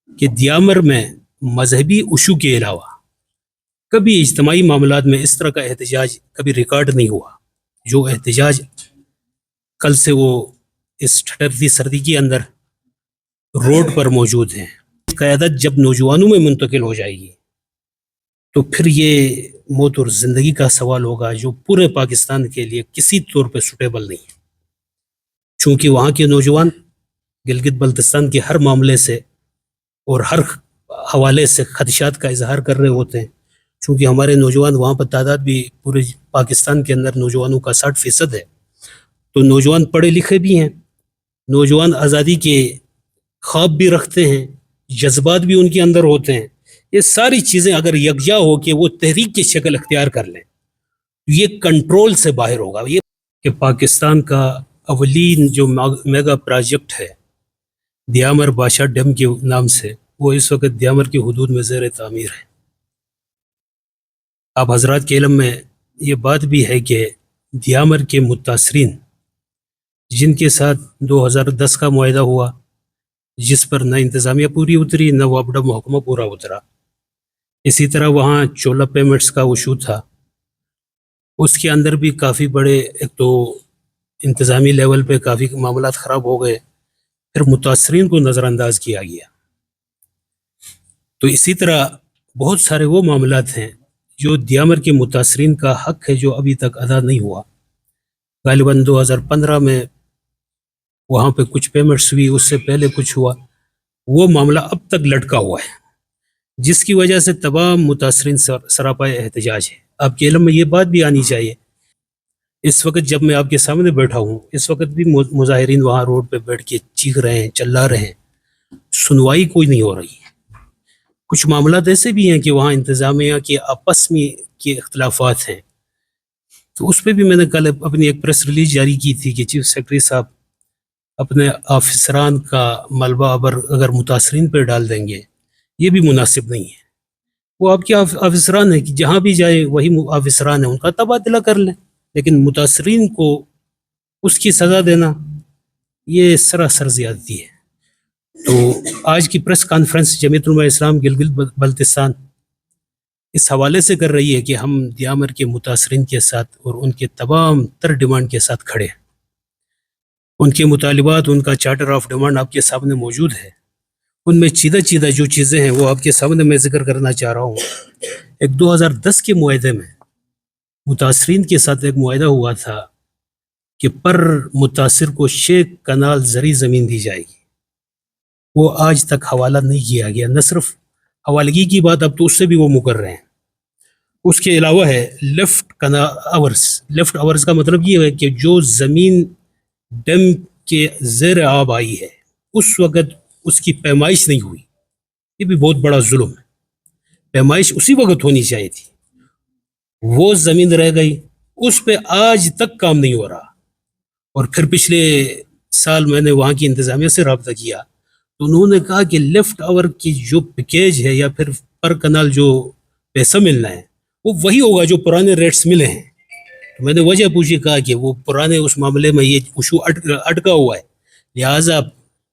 کہ دیامر میں مذہبی ایشو کے علاوہ کبھی اجتماعی معاملات میں اس طرح کا احتجاج کبھی ریکارڈ نہیں ہوا جو احتجاج کل سے وہ اس ٹھٹرتی سردی کے اندر روڈ پر موجود ہیں. قیادت جب نوجوانوں میں منتقل ہو جائے گی تو پھر یہ موت اور زندگی کا سوال ہوگا جو پورے پاکستان کے لیے کسی طور پہ سوٹیبل نہیں ہے، چونکہ وہاں کے نوجوان گلگت بلتستان کے ہر معاملے سے اور ہر حوالے سے خدشات کا اظہار کر رہے ہوتے ہیں. چونکہ ہمارے نوجوان وہاں پر تعداد بھی پورے پاکستان کے اندر نوجوانوں کا 60% ہے، تو نوجوان پڑھے لکھے بھی ہیں، نوجوان آزادی کے خواب بھی رکھتے ہیں، جذبات بھی ان کے اندر ہوتے ہیں. یہ ساری چیزیں اگر یکجا ہو کہ وہ تحریک کی شکل اختیار کر لیں یہ کنٹرول سے باہر ہوگا. یہ کہ پاکستان کا اولین جو میگا پروجیکٹ ہے دیامر بادشاہ ڈیم کے نام سے، وہ اس وقت دیامر کی حدود میں زیر تعمیر ہے. آپ حضرات کے علم میں یہ بات بھی ہے کہ دیامر کے متاثرین جن کے ساتھ 2010 کا معاہدہ ہوا جس پر نہ انتظامیہ پوری اتری نہ وابڈہ محکمہ پورا اترا، اسی طرح وہاں چولا پیمنٹس کا ایشو تھا، اس کے اندر بھی کافی بڑے ایک تو انتظامی لیول پہ کافی معاملات خراب ہو گئے، پھر متاثرین کو نظر انداز کیا گیا. تو اسی طرح بہت سارے وہ معاملات ہیں جو دیامر کے متاثرین کا حق ہے جو ابھی تک ادا نہیں ہوا. غالباً 2015 میں وہاں پہ کچھ پیمنٹس ہوئی، اس سے پہلے کچھ ہوا، وہ معاملہ اب تک لٹکا ہوا ہے جس کی وجہ سے تمام متاثرین سراپائے احتجاج ہے. آپ کے علم میں یہ بات بھی آنی چاہیے، اس وقت جب میں آپ کے سامنے بیٹھا ہوں اس وقت بھی مظاہرین وہاں روڈ پہ بیٹھ کے چیخ رہے ہیں، چلا رہے ہیں، سنوائی کوئی نہیں ہو رہی ہے. کچھ معاملات ایسے بھی ہیں کہ وہاں انتظامیہ کے آپس میں کے اختلافات ہیں، تو اس پہ بھی میں نے کل اپنی ایک پریس ریلیز جاری کی تھی کہ چیف سیکرٹری صاحب اپنے آفیسران کا ملبہ اگر متاثرین پہ ڈال دیں گے یہ بھی مناسب نہیں ہے. وہ آپ کے آفیسران ہیں کہ جہاں بھی جائے وہی آفیسران ہیں، ان کا تبادلہ کر لیں، لیکن متاثرین کو اس کی سزا دینا یہ سراسر زیادتی ہے. تو آج کی پریس کانفرنس جمعیت علماء اسلام گلگت بلتستان اس حوالے سے کر رہی ہے کہ ہم دیامر کے متاثرین کے ساتھ اور ان کے تمام تر ڈیمانڈ کے ساتھ کھڑے ہیں. ان کے مطالبات، ان کا چارٹر آف ڈیمانڈ آپ کے سامنے موجود ہے. ان میں چیدہ جو چیزیں ہیں وہ آپ کے سامنے میں ذکر کرنا چاہ رہا ہوں. ایک 2010 کے معاہدے میں متاثرین کے ساتھ ایک معاہدہ ہوا تھا کہ پر متاثر کو 6 کنال زرعی زمین دی جائے گی، وہ آج تک حوالہ نہیں کیا گیا. نہ صرف حوالگی کی بات، اب تو اس سے بھی وہ مکر رہے ہیں. اس کے علاوہ ہے لیفٹ آورز کا مطلب یہ ہے کہ جو زمین ڈیم کے زیر آب آئی ہے اس وقت اس کی پیمائش نہیں ہوئی، یہ بھی بہت بڑا ظلم ہے. پیمائش اسی وقت ہونی چاہیے تھی، وہ زمین رہ گئی، اس پہ آج تک کام نہیں ہو رہا. اور پھر پچھلے سال میں نے وہاں کی انتظامیہ سے رابطہ کیا تو انہوں نے کہا کہ لیفٹ آور کی جو پیکیج ہے یا پھر پر کنال جو پیسہ ملنا ہے وہ وہی ہوگا جو پرانے ریٹس ملے ہیں. تو میں نے وجہ پوچھی، کہا کہ وہ پرانے اس معاملے میں یہ ایشو اٹکا ہوا ہے، لہٰذا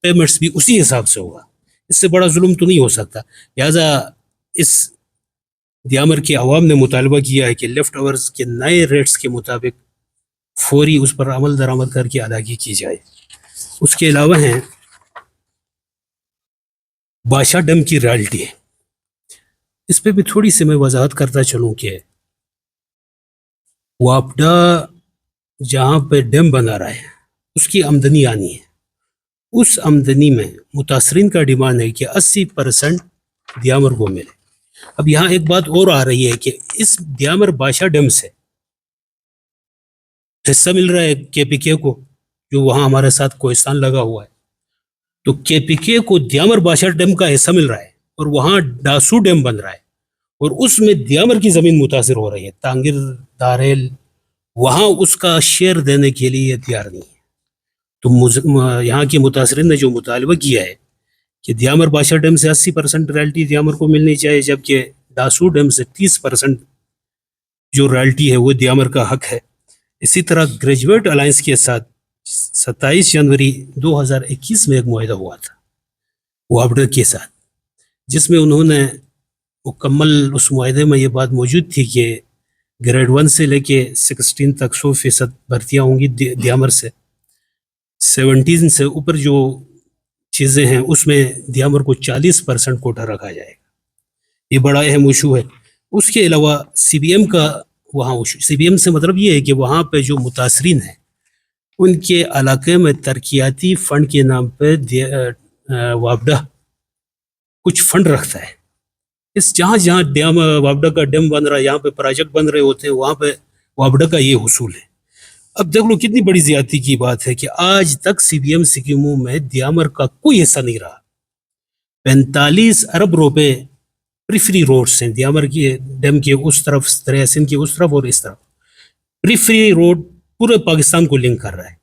پیمنٹس بھی اسی حساب سے ہوگا، اس سے بڑا ظلم تو نہیں ہو سکتا. لہٰذا اس دیامر کے عوام نے مطالبہ کیا ہے کہ لیفٹ آورز کے نئے ریٹس کے مطابق فوری اس پر عمل درآمد کر کے ادائیگی کی جائے. اس کے علاوہ ہیں بادشاہ ڈیم کی ریالٹی ہے، اس پہ بھی تھوڑی سی میں وضاحت کرتا چلوں کہ واپڈا جہاں پہ ڈیم بنا رہا ہے اس کی آمدنی آنی ہے، اس آمدنی میں متاثرین کا ڈیمانڈ ہے کہ 80% دیامر کو ملے. اب یہاں ایک بات اور آ رہی ہے کہ اس دیامر بادشاہ ڈیم سے حصہ مل رہا ہے کے پی کے کو جو وہاں ہمارے ساتھ کوہستان لگا ہوا ہے، تو کے پی کے کو دیامر بادشاہ ڈیم کا حصہ مل رہا ہے اور وہاں ڈاسو ڈیم بن رہا ہے اور اس میں دیامر کی زمین متاثر ہو رہی ہے. تانگیر داریل وہاں اس کا شیئر دینے کے لیے تیار نہیں ہے. تو یہاں کے متاثرین نے جو مطالبہ کیا ہے کہ دیامر بادشاہ ڈیم سے 80% رائلٹی دیامر کو ملنی چاہیے، جبکہ ڈاسو ڈیم سے 30% جو رائلٹی ہے وہ دیامر کا حق ہے. اسی طرح گریجویٹ الائنس کے ساتھ 27 جنوری 2021 میں ایک معاہدہ ہوا تھا واپڈا کے ساتھ، جس میں انہوں نے مکمل اس معاہدے میں یہ بات موجود تھی کہ گریڈ 1 سے لے کے 16 تک 100% بھرتیاں ہوں گی دیامر سے. 17 سے اوپر جو چیزیں ہیں اس میں دیامر کو 40% کوٹا رکھا جائے گا. یہ بڑا اہم ایشو ہے. اس کے علاوہ سی بی ایم کا وہاں سی بی ایم سے مطلب یہ ہے کہ وہاں پہ جو متاثرین ہیں ان کے علاقے میں ترقیاتی فنڈ کے نام پہ وابڈا کچھ فنڈ رکھتا ہے. اس جہاں جہاں وابڈا کا ڈیم بن رہا ہے، یہاں پہ پروجیکٹ بن رہے ہوتے ہیں، وہاں پہ وابڈا کا یہ حصول ہے. اب دیکھ لو کتنی بڑی زیادتی کی بات ہے کہ آج تک سی بی ایم سکیموں میں دیامر کا کوئی حصہ نہیں رہا. 45 ارب روپے پریفری روڈز ہیں دیامر کی ڈیم کے اس طرف، دریا سندھ کے اس طرف اور اس طرف. پریفری روڈ پورے پاکستان کو لنک کر رہا ہے.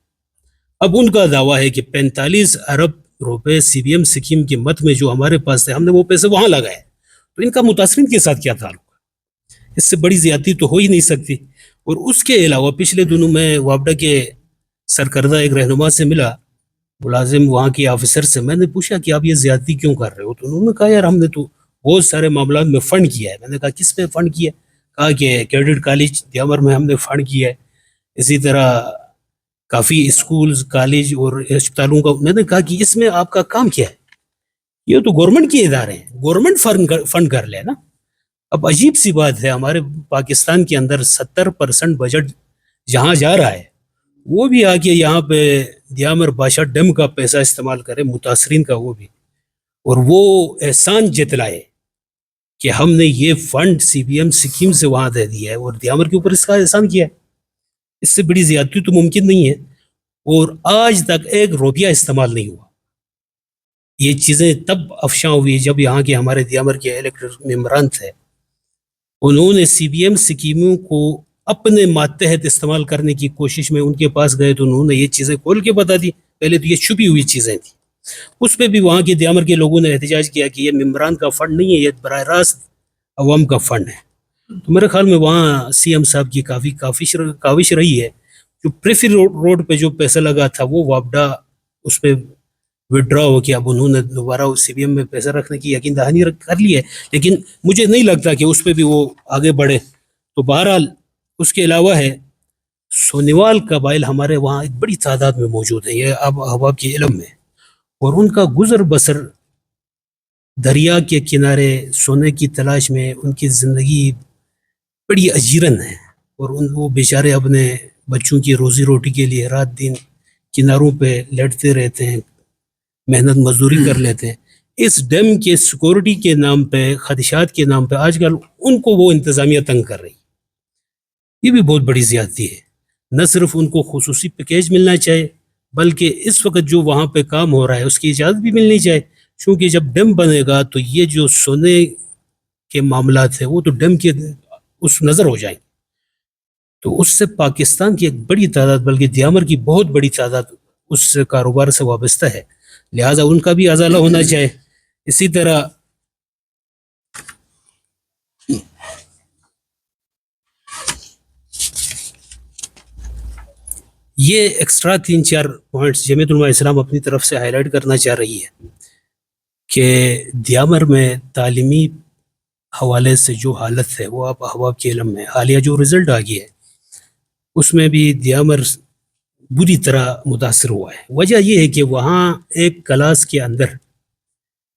اب ان کا دعویٰ ہے کہ 45 ارب روپے سی بی ایم سکیم کے مت میں جو ہمارے پاس تھے، ہم نے وہ پیسے وہاں لگائے، تو ان کا متاثرین کے ساتھ کیا تعلق ہے؟ اس سے بڑی زیادتی تو ہو ہی نہیں سکتی. اور اس کے علاوہ پچھلے دنوں میں وابڈا کے سرکردہ ایک رہنما سے ملا، ملازم وہاں کے آفیسر سے. میں نے پوچھا کہ آپ یہ زیادتی کیوں کر رہے ہو؟ تو انہوں نے کہا یار ہم نے تو بہت سارے معاملات میں فنڈ کیا ہے. میں نے کہا کس میں فنڈ کیا؟ کہا کہ کیڈٹ کالج دیامر میں ہم نے فنڈ کیا ہے، اسی طرح کافی اسکولز، کالج اور اسپتالوں کا. میں نے کہا کہ اس میں آپ کا کام کیا ہے؟ یہ تو گورنمنٹ کے ادارے ہیں، گورنمنٹ فنڈ کر لے نا. اب عجیب سی بات ہے، ہمارے پاکستان کے اندر 70% بجٹ جہاں جا رہا ہے وہ بھی آ کے یہاں پہ دیامر بادشاہ ڈیم کا پیسہ استعمال کرے، متاثرین کا وہ بھی، اور وہ احسان جتلائے کہ ہم نے یہ fund C B M scheme سے وہاں دے دیا ہے اور دیامر کے اوپر اس کا احسان کیا ہے. اس سے بڑی زیادتی تو ممکن نہیں ہے. اور آج تک ایک روپیہ استعمال نہیں ہوا. یہ چیزیں تب افشاں ہوئی جب یہاں کے ہمارے دیامر کے الیکٹڈ ممبران تھے، انہوں نے سی بی ایم سکیموں کو اپنے ماتحت استعمال کرنے کی کوشش میں ان کے پاس گئے تو انہوں نے یہ چیزیں کھول کے بتا دی. پہلے تو یہ چھپی ہوئی چیزیں تھیں، اس پہ بھی وہاں کے دیامر کے لوگوں نے احتجاج کیا کہ یہ ممبران کا فنڈ نہیں ہے، یہ براہ راست عوام کا فنڈ ہے. تو میرے خیال میں وہاں سی ایم صاحب کی کافی کاوش رہی ہے. جو پریفری روڈ پہ جو پیسہ لگا تھا وہ وابڈا اس پہ وڈرا ہو کے اب انہوں نے دوبارہ سی بی ایم میں پیسہ رکھنے کی یقین دہانی کر لی ہے، لیکن مجھے نہیں لگتا کہ اس پہ بھی وہ آگے بڑھے. تو بہرحال اس کے علاوہ ہے سونیوال قبائل ہمارے وہاں ایک بڑی تعداد میں موجود ہیں، یہ اب احباب کے علم میں، اور ان کا گزر بسر دریا کے کنارے سونے کی تلاش میں، ان کی زندگی بڑی اجیرن ہے. اور وہ بیچارے اپنے بچوں کی روزی روٹی کے لیے رات دن کناروں پہ لیٹتے رہتے ہیں، محنت مزدوری کر لیتے ہیں. اس ڈیم کے سیکورٹی کے نام پہ، خدشات کے نام پہ آج کل ان کو وہ انتظامیہ تنگ کر رہی. یہ بھی بہت بڑی زیادتی ہے. نہ صرف ان کو خصوصی پیکیج ملنا چاہیے بلکہ اس وقت جو وہاں پہ کام ہو رہا ہے اس کی اجازت بھی ملنی چاہیے، کیونکہ جب ڈیم بنے گا تو یہ جو سونے کے معاملات ہیں وہ تو ڈیم کے اس نظر ہو جائیں. تو اس سے پاکستان کی ایک بڑی تعداد، بلکہ دیامر کی بہت بڑی تعداد اس کاروبار سے وابستہ ہے، لہٰذا ان کا بھی ازالہ ہونا چاہیے. اسی طرح یہ ایکسٹرا 3-4 پوائنٹس جمعیت علماء اسلام اپنی طرف سے ہائی لائٹ کرنا چاہ رہی ہے کہ دیامر میں تعلیمی حوالے سے جو حالت ہے وہ آپ احباب کے علم میں، حالیہ جو رزلٹ آ گیا ہے اس میں بھی دیامر بری طرح متاثر ہوا ہے. وجہ یہ ہے کہ وہاں ایک کلاس کے اندر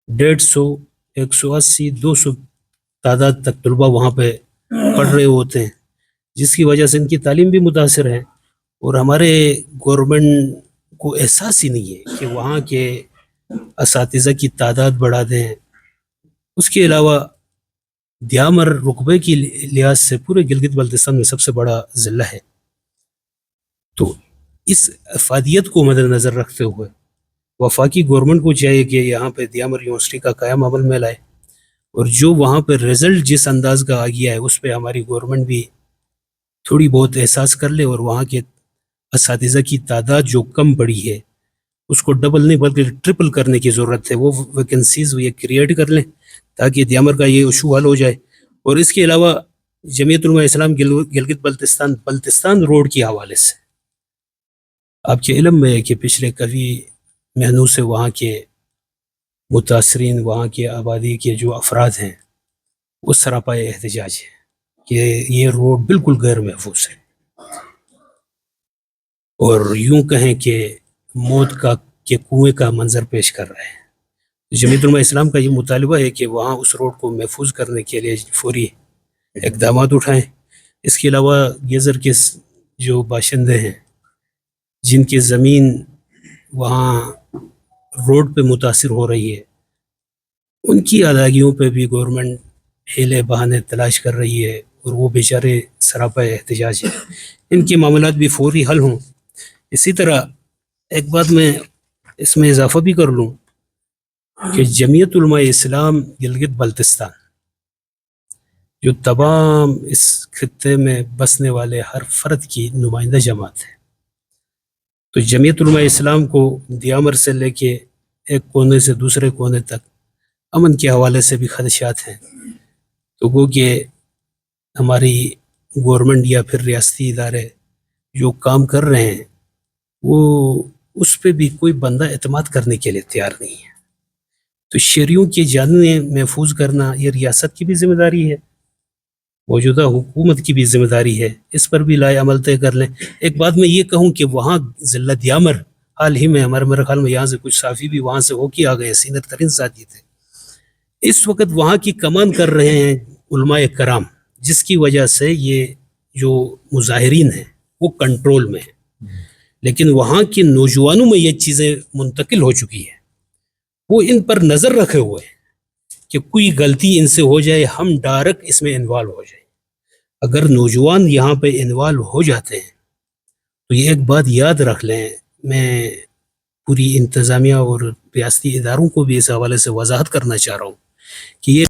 150، 180، 200 تعداد تک طلبہ وہاں پہ پڑھ رہے ہوتے ہیں، جس کی وجہ سے ان کی تعلیم بھی متاثر ہے. اور ہمارے گورنمنٹ کو احساس ہی نہیں ہے کہ وہاں کے اساتذہ کی تعداد بڑھا دیں. اس کے علاوہ دیامر رقبے کی لحاظ سے پورے گلگت بلتستان میں سب سے بڑا ضلع ہے. تو اس افادیت کو مد نظر رکھتے ہوئے وفاقی گورنمنٹ کو چاہیے کہ یہاں پہ دیامر یونیورسٹی کا قیام عمل میں لائے، اور جو وہاں پہ رزلٹ جس انداز کا آ گیا ہے اس پہ ہماری گورنمنٹ بھی تھوڑی بہت احساس کر لے، اور وہاں کے اساتذہ کی تعداد جو کم پڑی ہے اس کو ڈبل نہیں بلکہ ٹرپل کرنے کی ضرورت ہے. وہ ویکنسیز وہ یہ کریٹ کر لیں تاکہ دیامر کا یہ ایشو حل ہو جائے. اور اس کے علاوہ جمعیت علماء اسلام گلگت بلتستان روڈ کے حوالے سے آپ کے علم میں ہے کہ پچھلے کبھی مہینوں سے وہاں کے متاثرین وہاں کے آبادی کے جو افراد ہیں وہ سراپائے احتجاج ہے کہ یہ روڈ بالکل غیر محفوظ ہے، اور یوں کہیں کہ موت کے کنویں کا منظر پیش کر رہے ہیں۔ جمعیت علماء اسلام کا یہ مطالبہ ہے کہ وہاں اس روڈ کو محفوظ کرنے کے لیے فوری اقدامات اٹھائیں۔ اس کے علاوہ گیزر کے جو باشندے ہیں جن کی زمین وہاں روڈ پہ متاثر ہو رہی ہے، ان کی ادائیگیوں پہ بھی گورنمنٹ ہیلے بہانے تلاش کر رہی ہے، اور وہ بیچارے سراپا احتجاج ہیں، ان کے معاملات بھی فوری حل ہوں۔ اسی طرح ایک بات میں اس میں اضافہ بھی کر لوں کہ جمعیت علماء اسلام گلگت بلتستان جو تمام اس خطے میں بسنے والے ہر فرد کی نمائندہ جماعت ہے، تو جمعیت علماء اسلام کو دیامر سے لے کے ایک کونے سے دوسرے کونے تک امن کے حوالے سے بھی خدشات ہیں، تو وہ کہ ہماری گورنمنٹ یا پھر ریاستی ادارے جو کام کر رہے ہیں وہ اس پہ بھی کوئی بندہ اعتماد کرنے کے لیے تیار نہیں ہے۔ تو شہریوں کی جانیں محفوظ کرنا یہ ریاست کی بھی ذمہ داری ہے، موجودہ حکومت کی بھی ذمہ داری ہے، اس پر بھی لائے عمل طے کر لیں۔ ایک بات میں یہ کہوں کہ وہاں ضلع دیامر حال ہی میں میرے خیال میں یہاں سے کچھ صحافی بھی وہاں سے ہو کے آ گئے، سینئر ترین ساتھی تھے، اس وقت وہاں کی کمان کر رہے ہیں علماء کرام، جس کی وجہ سے یہ جو مظاہرین ہیں وہ کنٹرول میں ہیں، لیکن وہاں کے نوجوانوں میں یہ چیزیں منتقل ہو چکی ہیں، وہ ان پر نظر رکھے ہوئے ہیں کہ کوئی غلطی ان سے ہو جائے ہم ڈائریکٹ اس میں انوالو ہو جائیں۔ اگر نوجوان یہاں پہ انوالو ہو جاتے ہیں تو یہ ایک بات یاد رکھ لیں، میں پوری انتظامیہ اور ریاستی اداروں کو بھی اس حوالے سے وضاحت کرنا چاہ رہا ہوں کہ یہ